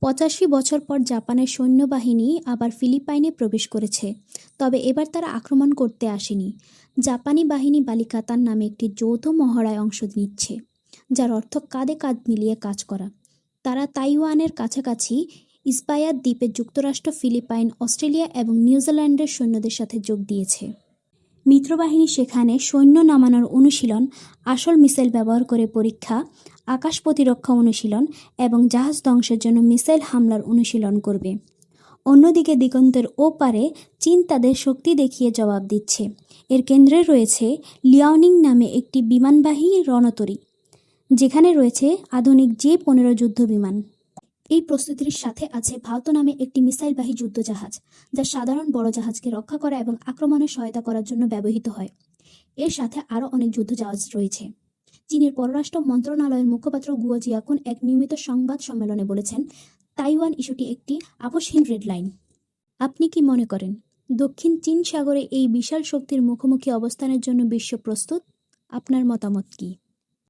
85 বছর পর জাপানের সৈন্যবাহিনী আবার ফিলিপাইনে প্রবেশ করেছে, তবে এবার তারা আক্রমণ করতে আসেনি। জাপানি বাহিনী বালিকাতান নামে একটি যৌথ মহড়ায় অংশ নিচ্ছে, যার অর্থ কাঁধে কাঁধ মিলিয়ে কাজ করা। তারা তাইওয়ানের কাছাকাছি ইস্পায়াত দ্বীপে যুক্তরাষ্ট্র, ফিলিপাইন, অস্ট্রেলিয়া এবং নিউজিল্যান্ডের সৈন্যদের সাথে যোগ দিয়েছে। মিত্রবাহিনী সেখানে সৈন্য নামানোর অনুশীলন, আসল মিসাইল ব্যবহার করে পরীক্ষা, আকাশ প্রতিরক্ষা অনুশীলন এবং জাহাজ ধ্বংসের জন্য মিসাইল হামলার অনুশীলন করবে। অন্যদিকে দিগন্তের ওপারে চীন তাদের শক্তি দেখিয়ে জবাব দিচ্ছে। এর কেন্দ্রে রয়েছে লিয়াওনিং নামে একটি বিমানবাহী রণতরী, যেখানে রয়েছে আধুনিক J-15 যুদ্ধ বিমান। এই প্রস্তুতির সাথে আছে ভাওতো নামে একটি মিসাইলবাহী যুদ্ধজাহাজ, যা সাধারণ বড় জাহাজকে রক্ষা করা এবং আক্রমণে সহায়তা করার জন্য ব্যবহৃত হয়। এর সাথে আরও অনেক যুদ্ধজাহাজ রয়েছে। চীনের পররাষ্ট্র মন্ত্রণালয়ের মুখপাত্র গুয়ো জিয়াকুন এক নিয়মিত সংবাদ সম্মেলনে বলেছেন, তাইওয়ান ইস্যুটি একটি আপোষহীন রেড লাইন। আপনি কি মনে করেন দক্ষিণ চীন সাগরে এই বিশাল শক্তির মুখোমুখি অবস্থানের জন্য বিশ্ব প্রস্তুত? আপনার মতামত কি?